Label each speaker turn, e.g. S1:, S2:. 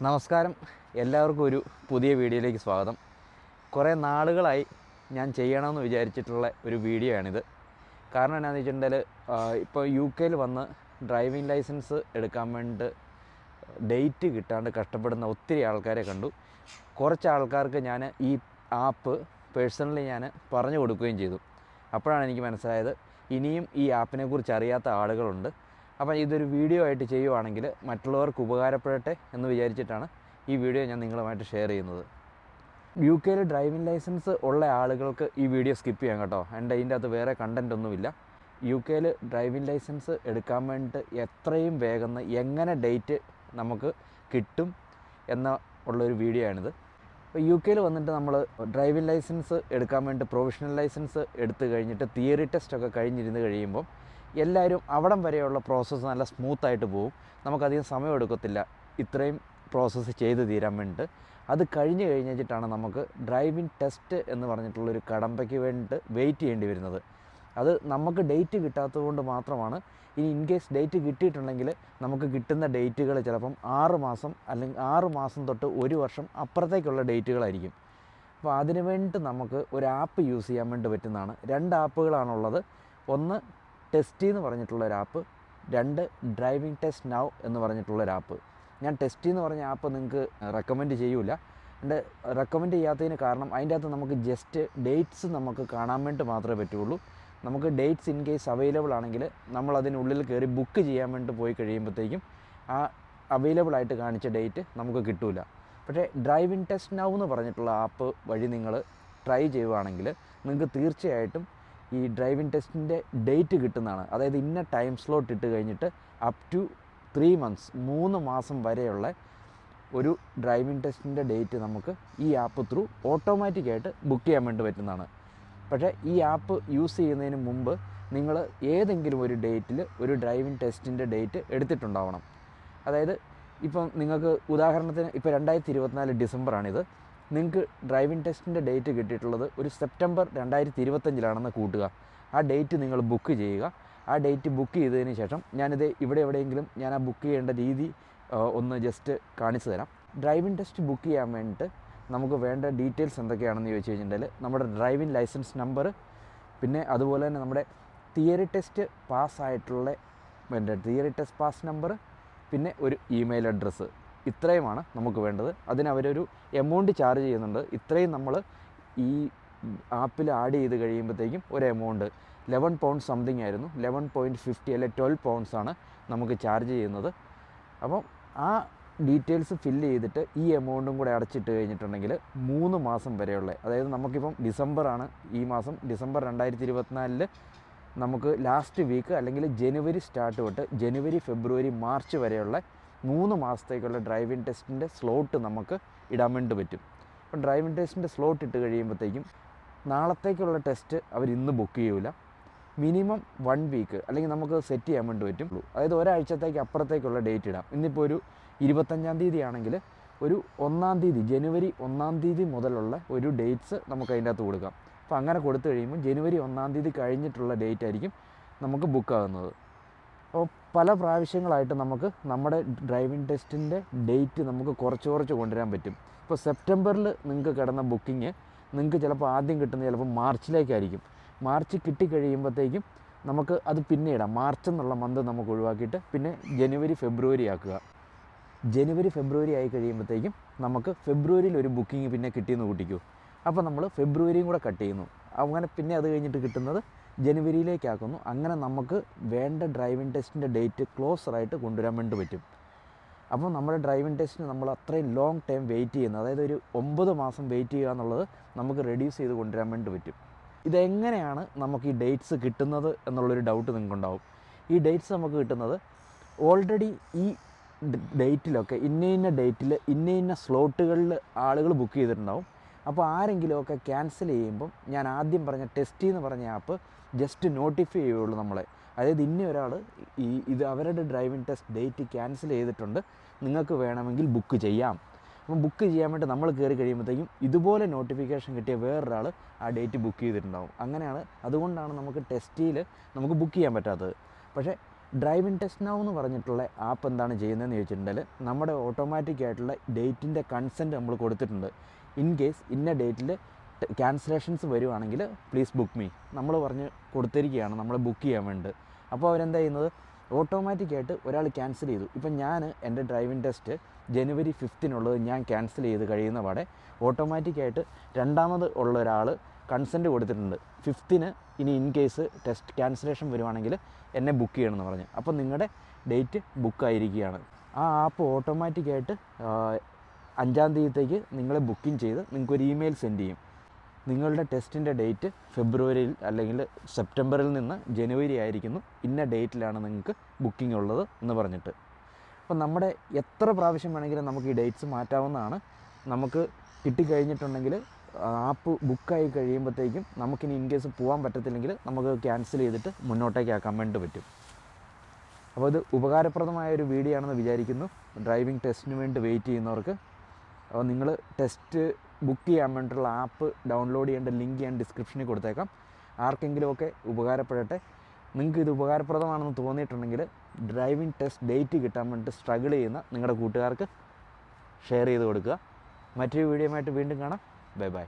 S1: നമസ്കാരം, എല്ലാവർക്കും ഒരു പുതിയ വീഡിയോയിലേക്ക് സ്വാഗതം. കുറേ നാളുകളായി ഞാൻ ചെയ്യണമെന്ന് വിചാരിച്ചിട്ടുള്ള ഒരു വീഡിയോ ആണിത്. കാരണം എന്താണെന്ന് വെച്ചിട്ടുണ്ടെങ്കിൽ ഇപ്പോൾ UK വന്ന് ഡ്രൈവിംഗ് ലൈസൻസ് എടുക്കാൻ വേണ്ടി ഡേറ്റ് കിട്ടാണ്ട് കഷ്ടപ്പെടുന്ന ഒത്തിരി ആൾക്കാരെ കണ്ടു. കുറച്ച് ആൾക്കാർക്ക് ഞാൻ ഈ ആപ്പ് പേഴ്സണലി ഞാൻ പറഞ്ഞു കൊടുക്കുകയും ചെയ്തു. അപ്പോഴാണ് എനിക്ക് മനസ്സിലായത് ഇനിയും ഈ ആപ്പിനെക്കുറിച്ച് അറിയാത്ത ആളുകളുണ്ട്. അപ്പോൾ ഇതൊരു വീഡിയോ ആയിട്ട് ചെയ്യുവാണെങ്കിൽ മറ്റുള്ളവർക്ക് ഉപകാരപ്പെടട്ടെ എന്ന് വിചാരിച്ചിട്ടാണ് ഈ വീഡിയോ ഞാൻ നിങ്ങളുമായിട്ട് ഷെയർ ചെയ്യുന്നത്. UK ഡ്രൈവിംഗ് ലൈസൻസ് ഉള്ള ആളുകൾക്ക് ഈ വീഡിയോ സ്കിപ്പ് ചെയ്യാം കേട്ടോ. ഇതിൻ്റെ അകത്ത് വേറെ കണ്ടൻ്റ് ഒന്നുമില്ല. UK ഡ്രൈവിംഗ് ലൈസൻസ് എടുക്കാൻ വേണ്ടിയിട്ട് എത്രയും വേഗം എങ്ങനെ ഡേറ്റ് നമുക്ക് കിട്ടും എന്ന ഉള്ളൊരു വീഡിയോ ആണിത്. ഇപ്പോൾ UK വന്നിട്ട് നമ്മൾ ഡ്രൈവിംഗ് ലൈസൻസ് എടുക്കാൻ വേണ്ടി പ്രൊവിഷണൽ ലൈസൻസ് എടുത്തു കഴിഞ്ഞിട്ട് തിയറി ടെസ്റ്റൊക്കെ കഴിഞ്ഞിരുന്ന് കഴിയുമ്പം എല്ലാവരും അവിടം വരെയുള്ള പ്രോസസ്സ് നല്ല സ്മൂത്തായിട്ട് പോകും. നമുക്കധികം സമയം എടുക്കത്തില്ല ഇത്രയും പ്രോസസ്സ് ചെയ്ത് തീരാൻ വേണ്ടിയിട്ട്. അത് കഴിഞ്ഞ് കഴിഞ്ഞിട്ടാണ് നമുക്ക് ഡ്രൈവിംഗ് ടെസ്റ്റ് എന്ന് പറഞ്ഞിട്ടുള്ളൊരു കടമ്പയ്ക്ക് വേണ്ടിയിട്ട് വെയിറ്റ് ചെയ്യേണ്ടി വരുന്നത്. അത് നമുക്ക് ഡേറ്റ് കിട്ടാത്തത് കൊണ്ട് മാത്രമാണ്. ഇനി ഇൻ കേസ് ഡേറ്റ് കിട്ടിയിട്ടുണ്ടെങ്കിൽ നമുക്ക് കിട്ടുന്ന ഡേറ്റുകൾ ചിലപ്പം 6 മാസം അല്ലെങ്കിൽ 6 മാസം തൊട്ട് 1 വർഷം അപ്പുറത്തേക്കുള്ള ഡേറ്റുകളായിരിക്കും. അപ്പോൾ അതിന് വേണ്ടിയിട്ട് നമുക്ക് ഒരു ആപ്പ് യൂസ് ചെയ്യാൻ വേണ്ടി പറ്റുന്നതാണ്. 2 ആപ്പുകളാണുള്ളത്. ഒന്ന് ടെസ്റ്റി എന്ന് പറഞ്ഞിട്ടുള്ളൊരു ആപ്പ്, 2 ഡ്രൈവിംഗ് ടെസ്റ്റ് നൗ എന്ന് പറഞ്ഞിട്ടുള്ളൊരു ആപ്പ്. ഞാൻ ടെസ്റ്റി എന്ന് പറഞ്ഞ ആപ്പ് നിങ്ങൾക്ക് റെക്കമെൻഡ് ചെയ്യൂല. എൻ്റെ റെക്കമെൻഡ് ചെയ്യാത്തതിന് കാരണം അതിൻ്റെ അകത്ത് നമുക്ക് ജസ്റ്റ് ഡേറ്റ്സ് നമുക്ക് കാണാൻ വേണ്ടി മാത്രമേ പറ്റുള്ളൂ. നമുക്ക് ഡേറ്റ്സ് ഇൻ കേസ് അവൈലബിൾ ആണെങ്കിൽ നമ്മൾ അതിനുള്ളിൽ കയറി ബുക്ക് ചെയ്യാൻ വേണ്ടി പോയി കഴിയുമ്പോഴത്തേക്കും ആ അവൈലബിൾ ആയിട്ട് കാണിച്ച ഡേറ്റ് നമുക്ക് കിട്ടില്ല. പക്ഷേ ഡ്രൈവിംഗ് ടെസ്റ്റ് നൗ എന്ന് പറഞ്ഞിട്ടുള്ള ആപ്പ് വഴി നിങ്ങൾ ട്രൈ ചെയ്യുകയാണെങ്കിൽ നിങ്ങൾക്ക് തീർച്ചയായിട്ടും ഈ ഡ്രൈവിംഗ് ടെസ്റ്റിൻ്റെ ഡേറ്റ് കിട്ടുന്നതാണ്. അതായത് ഇന്ന ടൈം സ്ലോട്ട് ഇട്ട് കഴിഞ്ഞിട്ട് അപ് ടു 3 മന്ത്സ് 3 മാസം വരെയുള്ള ഒരു ഡ്രൈവിംഗ് ടെസ്റ്റിൻ്റെ ഡേറ്റ് നമുക്ക് ഈ ആപ്പ് ത്രൂ ഓട്ടോമാറ്റിക്കായിട്ട് ബുക്ക് ചെയ്യാൻ വേണ്ടി പറ്റുന്നതാണ്. പക്ഷേ ഈ ആപ്പ് യൂസ് ചെയ്യുന്നതിന് മുമ്പ് നിങ്ങൾ ഏതെങ്കിലും ഒരു ഡേറ്റിൽ ഒരു ഡ്രൈവിംഗ് ടെസ്റ്റിൻ്റെ ഡേറ്റ് എടുത്തിട്ടുണ്ടാവണം. അതായത് ഇപ്പം നിങ്ങൾക്ക് ഉദാഹരണത്തിന് ഇപ്പോൾ 2024 ഡിസംബറാണിത്. നിങ്ങൾക്ക് ഡ്രൈവിംഗ് ടെസ്റ്റിൻ്റെ ഡേറ്റ് കിട്ടിയിട്ടുള്ളത് ഒരു സെപ്റ്റംബർ 2025 കൂട്ടുക. ആ ഡേറ്റ് നിങ്ങൾ ബുക്ക് ചെയ്യുക. ആ ഡേറ്റ് ബുക്ക് ചെയ്തതിന് ശേഷം ഞാനിത് ഇവിടെ എവിടെയെങ്കിലും ഞാൻ ആ ബുക്ക് ചെയ്യേണ്ട രീതി ഒന്ന് ജസ്റ്റ് കാണിച്ചു തരാം. ഡ്രൈവിംഗ് ടെസ്റ്റ് ബുക്ക് ചെയ്യാൻ വേണ്ടിയിട്ട് നമുക്ക് വേണ്ട ഡീറ്റെയിൽസ് എന്തൊക്കെയാണെന്ന് ചോദിച്ചു കഴിഞ്ഞിട്ടുണ്ടെങ്കിൽ നമ്മുടെ ഡ്രൈവിംഗ് ലൈസൻസ് നമ്പർ, പിന്നെ അതുപോലെ തന്നെ നമ്മുടെ തിയറി ടെസ്റ്റ് പാസ്സായിട്ടുള്ള തിയറി ടെസ്റ്റ് പാസ് നമ്പർ, പിന്നെ ഒരു ഇമെയിൽ അഡ്രസ്സ്. ഇത്രയുമാണ് നമുക്ക് വേണ്ടത്. അതിന് അവരൊരു എമൗണ്ട് ചാർജ് ചെയ്യുന്നുണ്ട്. ഇത്രയും നമ്മൾ ഈ ആപ്പിൽ ആഡ് ചെയ്ത് കഴിയുമ്പോഴത്തേക്കും ഒരു എമൗണ്ട് £11 സംതിങ് ആയിരുന്നു, 11.50 അല്ലെ 12 പൗണ്ട്സാണ് നമുക്ക് ചാർജ് ചെയ്യുന്നത്. അപ്പം ആ ഡീറ്റെയിൽസ് ഫില്ല് ചെയ്തിട്ട് ഈ എമൗണ്ടും കൂടെ അടച്ചിട്ട് കഴിഞ്ഞിട്ടുണ്ടെങ്കിൽ 3 മാസം വരെയുള്ള, അതായത് നമുക്കിപ്പം ഡിസംബറാണ് ഈ മാസം, ഡിസംബർ 2024 നമുക്ക് ലാസ്റ്റ് വീക്ക് അല്ലെങ്കിൽ ജനുവരി സ്റ്റാർട്ട് തൊട്ട് ജനുവരി ഫെബ്രുവരി മാർച്ച് വരെയുള്ള 3 മാസത്തേക്കുള്ള ഡ്രൈവിംഗ് ടെസ്റ്റിൻ്റെ സ്ലോട്ട് നമുക്ക് ഇടാൻ വേണ്ടി പറ്റും. അപ്പം ഡ്രൈവിംഗ് ടെസ്റ്റിൻ്റെ സ്ലോട്ട് ഇട്ട് കഴിയുമ്പോഴത്തേക്കും നാളത്തേക്കുള്ള ടെസ്റ്റ് അവർ ഇന്ന് ബുക്ക് ചെയ്യൂല. മിനിമം 1 വീക്ക് അല്ലെങ്കിൽ നമുക്ക് സെറ്റ് ചെയ്യാൻ വേണ്ടി പറ്റും. അതായത് ഒരാഴ്ചത്തേക്ക് അപ്പുറത്തേക്കുള്ള ഡേറ്റ് ഇടാം. ഇന്നിപ്പോൾ ഒരു 25-ാം തീയതി ആണെങ്കിൽ ഒരു 1-ാം തീയതി ജനുവരി 1-ാം തീയതി മുതലുള്ള ഒരു ഡേറ്റ്സ് നമുക്ക് അതിൻ്റെ അകത്ത് കൊടുക്കാം. അപ്പോൾ അങ്ങനെ കൊടുത്തു കഴിയുമ്പോൾ ജനുവരി 1-ാം തീയതി കഴിഞ്ഞിട്ടുള്ള ഡേറ്റ് ആയിരിക്കും നമുക്ക് ബുക്കാകുന്നത്. അപ്പോൾ പല പ്രാവശ്യങ്ങളായിട്ട് നമുക്ക് നമ്മുടെ ഡ്രൈവിംഗ് ടെസ്റ്റിൻ്റെ ഡേറ്റ് നമുക്ക് കുറച്ച് കൊണ്ടുവരാൻ പറ്റും. ഇപ്പോൾ സെപ്റ്റംബറിൽ നിങ്ങൾക്ക് കിടന്ന ബുക്കിങ് നിങ്ങൾക്ക് ചിലപ്പോൾ ആദ്യം കിട്ടുന്നത് ചിലപ്പോൾ മാർച്ചിലേക്കായിരിക്കും. മാർച്ച് കിട്ടിക്കഴിയുമ്പോഴത്തേക്കും നമുക്ക് അത് പിന്നെ ഇടാം. മാർച്ച് എന്നുള്ള മന്ത് നമുക്ക് ഒഴിവാക്കിയിട്ട് പിന്നെ ജനുവരി ഫെബ്രുവരി ആക്കുക. ജനുവരി ഫെബ്രുവരി ആയി കഴിയുമ്പോഴത്തേക്കും നമുക്ക് ഫെബ്രുവരിയിൽ ഒരു ബുക്കിംഗ് പിന്നെ കിട്ടിയെന്ന് കൂട്ടിക്കൂ. അപ്പോൾ നമ്മൾ ഫെബ്രുവരിയും കൂടെ കട്ട് ചെയ്യുന്നു. അങ്ങനെ പിന്നെ അത് കഴിഞ്ഞിട്ട് കിട്ടുന്നത് ജനുവരിയിലേക്കാക്കുന്നു. അങ്ങനെ നമുക്ക് വേണ്ട ഡ്രൈവിംഗ് ടെസ്റ്റിൻ്റെ ഡേറ്റ് ക്ലോസറായിട്ട് കൊണ്ടുവരാൻ വേണ്ടി പറ്റും. അപ്പോൾ നമ്മുടെ ഡ്രൈവിംഗ് ടെസ്റ്റിന് നമ്മൾ അത്രയും ലോങ് ടൈം വെയിറ്റ് ചെയ്യുന്നത്, അതായത് ഒരു 9 മാസം വെയിറ്റ് ചെയ്യുക എന്നുള്ളത് നമുക്ക് റെഡ്യൂസ് ചെയ്ത് കൊണ്ടുവരാൻ വേണ്ടി പറ്റും. ഇതെങ്ങനെയാണ് നമുക്ക് ഈ ഡേറ്റ്സ് കിട്ടുന്നത് എന്നുള്ളൊരു ഡൗട്ട് നിങ്ങൾക്കുണ്ടാവും. ഈ ഡേറ്റ്സ് നമുക്ക് കിട്ടുന്നത് ഓൾറെഡി ഈ ഡേറ്റിലൊക്കെ ഇന്ന ഡേറ്റിൽ ഇന്ന സ്ലോട്ടുകളിൽ ആളുകൾ ബുക്ക് ചെയ്തിട്ടുണ്ടാവും. അപ്പോൾ ആരെങ്കിലുമൊക്കെ ക്യാൻസൽ ചെയ്യുമ്പം ഞാൻ ആദ്യം പറഞ്ഞ ടെസ്റ്റി എന്ന് പറഞ്ഞ ആപ്പ് ജസ്റ്റ് നോട്ടിഫൈ ചെയ്യുള്ളൂ നമ്മളെ. അതായത് ഇന്ന ഒരാൾ ഇത് അവരുടെ ഡ്രൈവിംഗ് ടെസ്റ്റ് ഡേറ്റ് ക്യാൻസൽ ചെയ്തിട്ടുണ്ട്, നിങ്ങൾക്ക് വേണമെങ്കിൽ ബുക്ക് ചെയ്യാം. അപ്പം ബുക്ക് ചെയ്യാൻ വേണ്ടി നമ്മൾ കയറി കഴിയുമ്പോഴത്തേക്കും ഇതുപോലെ നോട്ടിഫിക്കേഷൻ കിട്ടിയ വേറൊരാൾ ആ ഡേറ്റ് ബുക്ക് ചെയ്തിട്ടുണ്ടാവും. അങ്ങനെയാണ്, അതുകൊണ്ടാണ് നമുക്ക് ടെസ്റ്റിയിൽ നമുക്ക് ബുക്ക് ചെയ്യാൻ പറ്റാത്തത്. പക്ഷേ ഡ്രൈവിംഗ് ടെസ്റ്റ് നൗ എന്ന് പറഞ്ഞിട്ടുള്ള ആപ്പ് എന്താണ് ചെയ്യുന്നതെന്ന് ചോദിച്ചിട്ടുണ്ടെങ്കിൽ നമ്മുടെ ഓട്ടോമാറ്റിക് ആയിട്ടുള്ള ഡേറ്റിൻ്റെ കൺസെൻറ്റ് നമ്മൾ കൊടുത്തിട്ടുണ്ട്. ഇൻ കേസ് ഇന്ന ഡേറ്റിൽ ക്യാൻസലേഷൻസ് വരുവാണെങ്കിൽ പ്ലീസ് ബുക്ക് മീ നമ്മൾ പറഞ്ഞ് കൊടുത്തിരിക്കുകയാണ് നമ്മളെ ബുക്ക് ചെയ്യാൻ വേണ്ടി. അപ്പോൾ അവരെന്താ ചെയ്യുന്നത്, ഓട്ടോമാറ്റിക്കായിട്ട് ഒരാൾ ക്യാൻസൽ ചെയ്തു. ഇപ്പം ഞാൻ എൻ്റെ ഡ്രൈവിംഗ് ടെസ്റ്റ് ജനുവരി 5 ഞാൻ ക്യാൻസൽ ചെയ്ത് കഴിയുന്ന പാടെ ഓട്ടോമാറ്റിക്കായിട്ട് രണ്ടാമത് ഉള്ള ഒരാൾ കൺസെൻറ്റ് കൊടുത്തിട്ടുണ്ട് 5 ഇനി ഇൻ കേസ് ടെസ്റ്റ് ക്യാൻസലേഷൻ വരുവാണെങ്കിൽ എന്നെ ബുക്ക് ചെയ്യണമെന്ന് പറഞ്ഞ്. അപ്പോൾ നിങ്ങളുടെ ഡേറ്റ് ബുക്കായിരിക്കുകയാണ്. ആ ആപ്പ് ഓട്ടോമാറ്റിക്കായിട്ട് 5-ാം തീയതിത്തേക്ക് നിങ്ങളെ ബുക്കിംഗ് ചെയ്ത് നിങ്ങൾക്കൊരു ഇമെയിൽ സെൻഡ് ചെയ്യും. നിങ്ങളുടെ ടെസ്റ്റിൻ്റെ ഡേറ്റ് ഫെബ്രുവരിയിൽ അല്ലെങ്കിൽ സെപ്റ്റംബറിൽ നിന്ന് ജനുവരി ആയിരിക്കുന്നു, ഇന്ന ഡേറ്റിലാണ് നിങ്ങൾക്ക് ബുക്കിംഗ് ഉള്ളത് എന്ന് പറഞ്ഞിട്ട്. അപ്പം നമ്മുടെ എത്ര പ്രാവശ്യം വേണമെങ്കിലും നമുക്ക് ഈ ഡേറ്റ്സ് മാറ്റാവുന്നതാണ്. നമുക്ക് കിട്ടിക്കഴിഞ്ഞിട്ടുണ്ടെങ്കിൽ ആപ്പ് ബുക്കായി കഴിയുമ്പോഴത്തേക്കും നമുക്കിനി ഇൻ കേസ് പോകാൻ പറ്റത്തില്ലെങ്കിൽ നമുക്ക് ക്യാൻസൽ ചെയ്തിട്ട് മുന്നോട്ടേക്ക് ആക്കാൻ വേണ്ടി പറ്റും. അപ്പോൾ ഇത് ഉപകാരപ്രദമായൊരു വീഡിയോ ആണെന്ന് വിചാരിക്കുന്നു ഡ്രൈവിംഗ് ടെസ്റ്റിന് വേണ്ടി വെയിറ്റ് ചെയ്യുന്നവർക്ക്. അപ്പോൾ നിങ്ങൾ ടെസ്റ്റ് ബുക്ക് ചെയ്യാൻ വേണ്ടിയിട്ടുള്ള ആപ്പ് ഡൗൺലോഡ് ചെയ്യേണ്ട ലിങ്ക് ഞാൻ ഡിസ്ക്രിപ്ഷനിൽ കൊടുത്തേക്കാം. ആർക്കെങ്കിലുമൊക്കെ ഉപകാരപ്പെടട്ടെ. നിങ്ങൾക്ക് ഇത് ഉപകാരപ്രദമാണെന്ന് തോന്നിയിട്ടുണ്ടെങ്കിൽ ഡ്രൈവിംഗ് ടെസ്റ്റ് ഡേറ്റ് കിട്ടാൻ വേണ്ടി സ്ട്രഗിൾ ചെയ്യുന്ന നിങ്ങളുടെ കൂട്ടുകാർക്ക് ഷെയർ ചെയ്ത് കൊടുക്കുക. മറ്റൊരു വീഡിയോയുമായിട്ട് വീണ്ടും കാണാം. Bye bye.